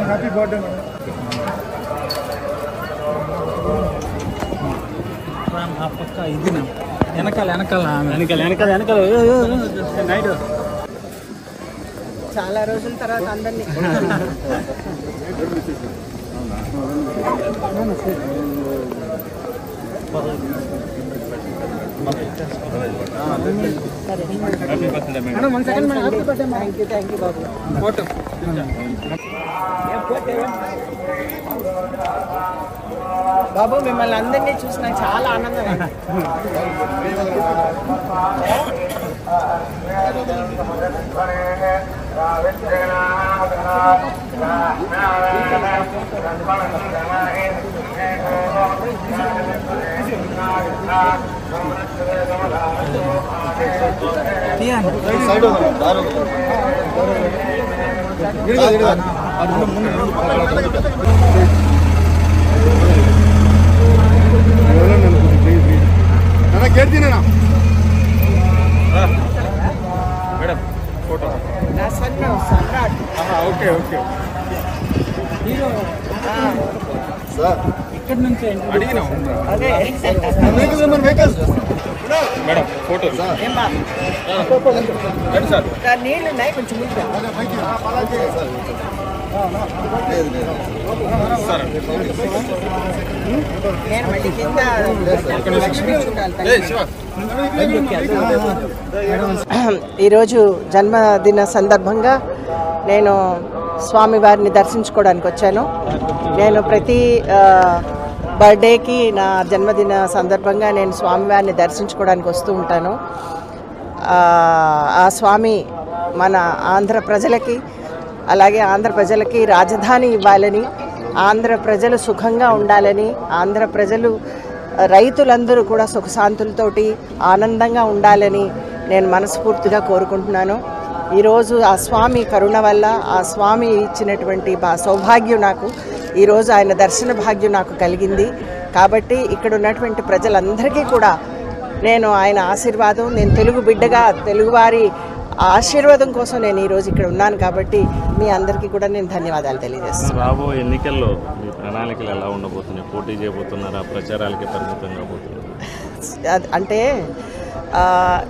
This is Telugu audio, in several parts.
హ్యాపీ బర్త్డే పక్క ఇది వెనకాల వెనకాల వెనకాల వెనకాల వెనకాల నైట్ చాలా రోజుల తర్వాత అందరినీ థ్యాంక్ యూ బాబు. ఫోటో బాబు మిమ్మల్ని అందరినీ చూసి నాకు చాలా ఆనందం. Madam photo Samrat. Okay okay ఇక్కడ నుంచి అడిగినా అదే మేడం ఫోటో సార్ నీళ్ళు ఉన్నాయి కొంచెం నేను మళ్ళీ కింద ఈరోజు జన్మదిన సందర్భంగా నేను స్వామివారిని దర్శించుకోవడానికి వచ్చాను. నేను ప్రతి బర్త్డేకి నా జన్మదిన సందర్భంగా నేను స్వామివారిని దర్శించుకోవడానికి వస్తూ ఉంటాను. ఆ స్వామి మన ఆంధ్ర ప్రజలకి అలాగే ఆంధ్ర ప్రజలకి రాజధాని ఇవ్వాలని, ఆంధ్ర ప్రజలు సుఖంగా ఉండాలని, ఆంధ్ర ప్రజలు రైతులందరూ కూడా సుఖశాంతులతోటి ఆనందంగా ఉండాలని నేను మనస్ఫూర్తిగా కోరుకుంటున్నాను. ఈరోజు ఆ స్వామి కరుణ వల్ల, ఆ స్వామి ఇచ్చినటువంటి సౌభాగ్యం నాకు ఈరోజు ఆయన దర్శన భాగ్యం నాకు కలిగింది. కాబట్టి ఇక్కడ ఉన్నటువంటి ప్రజలందరికీ కూడా నేను ఆయన ఆశీర్వాదం, నేను తెలుగు బిడ్డగా తెలుగువారి ఆశీర్వాదం కోసం నేను ఈరోజు ఇక్కడ ఉన్నాను. కాబట్టి మీ అందరికీ కూడా నేను ధన్యవాదాలు తెలియజేస్తాను. రాబోయే ఎన్నికల్లో మీ ప్రణాళికలు ఎలా ఉండబోతున్నాయి? పోటీ చేయబోతున్నారా? ప్రచారాలకి పరిమితం కాబోతున్నారు? అంటే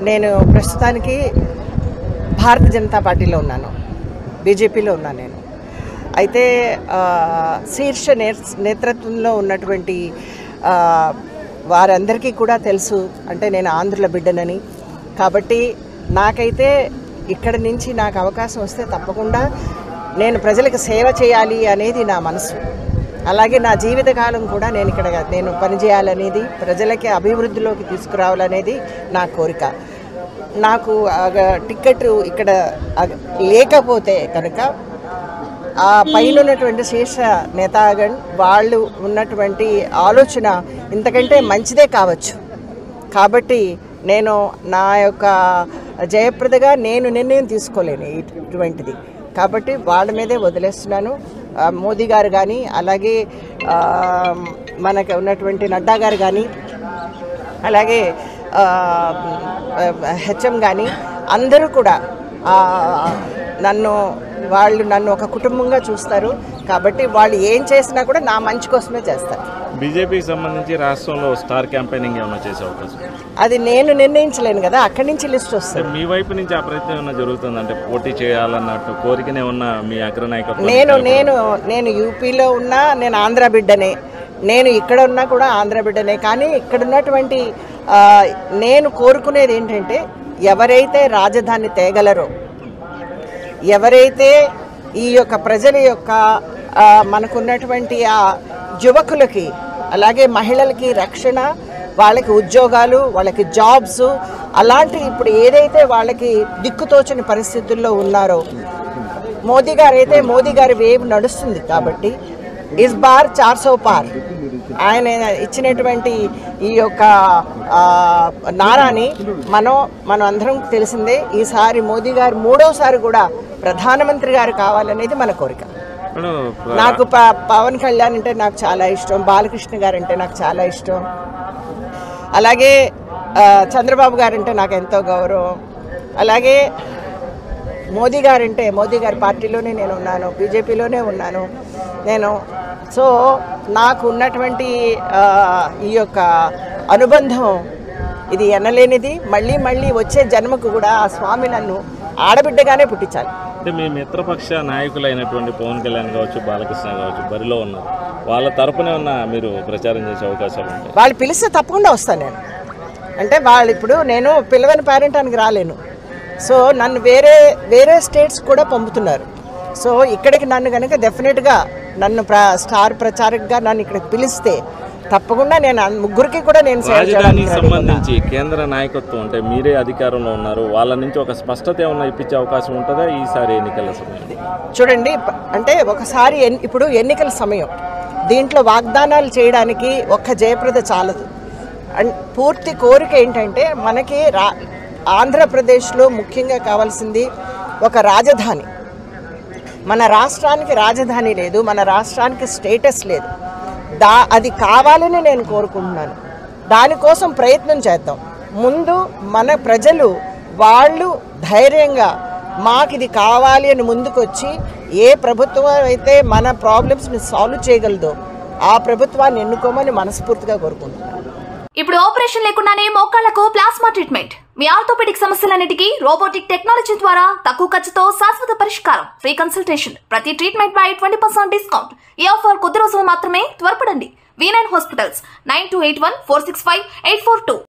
నేను ప్రస్తుతానికి భారతీయ జనతా పార్టీలో ఉన్నాను, బీజేపీలో ఉన్నాను నేను. అయితే శీర్ష నేతృత్వంలో ఉన్నటువంటి వారందరికీ కూడా తెలుసు అంటే నేను ఆంధ్రుల బిడ్డనని. కాబట్టి నాకైతే ఇక్కడి నుంచి నాకు అవకాశం వస్తే తప్పకుండా నేను ప్రజలకు సేవ చేయాలి అనేది నా మనసు. అలాగే నా జీవితకాలం కూడా నేను పనిచేయాలనేది, ప్రజలకి అభివృద్ధిలోకి తీసుకురావాలనేది నా కోరిక. నాకు టికెట్ ఇక్కడ లేకపోతే కనుక ఆ పైన ఉన్నటువంటి శీర్ష నేతాగణ్ వాళ్ళు ఉన్నటువంటి ఆలోచన ఇంతకంటే మంచిదే కావచ్చు. కాబట్టి నేను నా యొక్క జయప్రదగా నేను నిర్ణయం తీసుకోలేను ఇటువంటిది. కాబట్టి వాళ్ళ మీదే వదిలేస్తున్నాను. మోదీ గారు కానీ అలాగే మనకు ఉన్నటువంటి నడ్డా గారు కానీ అలాగే హెచ్ఎం కానీ అందరూ కూడా నన్ను ఒక కుటుంబంగా చూస్తారు. కాబట్టి వాళ్ళు ఏం చేసినా కూడా నా మంచి కోసమే చేస్తారు. బీజేపీకి సంబంధించి రాష్ట్రంలో స్టార్ క్యాంపెయినింగ్ ఏమైనా చేసే అవకాశం? అది నేను నిర్ణయించలేను కదా, అక్కడి నుంచి లిస్ట్ వస్తుంది. మీ వైపు నుంచి ఆ ప్రయత్నం ఏమైనా జరుగుతుంది? అంటే పోటీ చేయాలన్నట్టు కోరికనే ఉన్న మీ అగ్రనాయకత్వం? నేను యూపీలో ఉన్నా, నేను ఆంధ్ర బిడ్డనే. నేను ఇక్కడ ఉన్నా కూడా ఆంధ్ర బిడ్డనే. కానీ ఇక్కడ ఉన్నటువంటి నేను కోరుకునేది ఏంటంటే, ఎవరైతే రాజధాని తేగలరో, ఎవరైతే ఈ యొక్క ప్రజల యొక్క మనకున్నటువంటి ఆ యువకులకి అలాగే మహిళలకి రక్షణ, వాళ్ళకి ఉద్యోగాలు, వాళ్ళకి జాబ్స్, అలాంటి ఇప్పుడు ఏదైతే వాళ్ళకి దిక్కుతోచని పరిస్థితుల్లో ఉన్నారో, మోదీ గారు వేవ్ నడుస్తుంది. కాబట్టి ఇస్ బార్ 400 పార్ ఆయన ఇచ్చినటువంటి ఈ యొక్క నారాని మనం అందరం తెలిసిందే. ఈసారి మోదీ గారు 3వసారి కూడా ప్రధానమంత్రి గారు కావాలనేది మన కోరిక. నాకు పవన్ కళ్యాణ్ అంటే నాకు చాలా ఇష్టం, బాలకృష్ణ గారు అంటే నాకు చాలా ఇష్టం, అలాగే చంద్రబాబు గారు అంటే నాకు ఎంతో గౌరవం, అలాగే మోదీ గారంటే మోదీ గారి పార్టీలోనే నేను ఉన్నాను, బీజేపీలోనే ఉన్నాను నేను. సో నాకు ఉన్నటువంటి ఈ యొక్క అనుబంధం ఇది ఎనలేనిది. మళ్ళీ మళ్ళీ వచ్చే జన్మకు కూడా ఆ స్వామి నన్ను ఆడబిడ్డగానే పుట్టించాలి. అంటే మీ మిత్రపక్ష నాయకులైనటువంటి పవన్ కళ్యాణ్ కావచ్చు, బాలకృష్ణ కావచ్చు, బరిలో ఉన్నారు. వాళ్ళ తరపునే ఉన్న మీరు ప్రచారం చేసే అవకాశాలు ఉంటాయి? వాళ్ళు పిలిస్తే తప్పకుండా వస్తాను నేను. అంటే వాళ్ళు ఇప్పుడు నేను పిలవని పేరెంటానికి రాలేను. సో నన్ను వేరే స్టేట్స్ కూడా పంపుతున్నారు. సో ఇక్కడికి నన్ను కనుక డెఫినెట్గా నన్ను స్టార్ ప్రచారకగా నన్ను ఇక్కడికి పిలిస్తే తప్పకుండా నేను ముగ్గురికి కూడా నేను రాజధానికి సంబంధించి కేంద్ర నాయకత్వం అంటే మీరే అధికారంలో ఉన్నారు, వాళ్ళ నుంచి ఒక స్పష్టత ఏమన్నా ఇప్పించే అవకాశం ఉంటుందా ఈసారి ఎన్నికల సమయం? చూడండి, అంటే ఒకసారి ఇప్పుడు ఎన్నికల సమయం, దీంట్లో వాగ్దానాలు చేయడానికి ఒక్క జయప్రద చాలదు. పూర్తి కోరిక ఏంటంటే మనకి ఆంధ్రప్రదేశ్లో ముఖ్యంగా కావాల్సింది ఒక రాజధాని. మన రాష్ట్రానికి రాజధాని లేదు, మన రాష్ట్రానికి స్టేటస్ లేదు. అది కావాలని నేను కోరుకుంటున్నాను. దానికోసం ప్రయత్నం చేద్దాం. ముందు మన ప్రజలు వాళ్ళు ధైర్యంగా మాకు ఇది కావాలి అని ముందుకొచ్చి ఏ ప్రభుత్వం అయితే మన ప్రాబ్లమ్స్ని సాల్వ్ చేయగలదో ఆ ప్రభుత్వాన్ని ఎన్నుకోమని మనస్ఫూర్తిగా కోరుకుంటున్నాను. ఇప్పుడు ఆపరేషన్ లేకుండానే మోకాళ్లకు ప్లాస్మా ట్రీట్మెంట్. మీ ఆర్థోపెడిక్ సమస్యలన్నిటికీ రోబోటిక్ టెక్నాలజీ ద్వారా తక్కువ ఖర్చుతో శాశ్వత పరిష్కారం. Free consultation. ప్రతి ట్రీట్మెంట్ పై 20% డిస్కౌంట్. ఈ ఆఫర్ కొద్ది రోజులు మాత్రమే. త్వరపడండి. V9 hospitals 9281465842.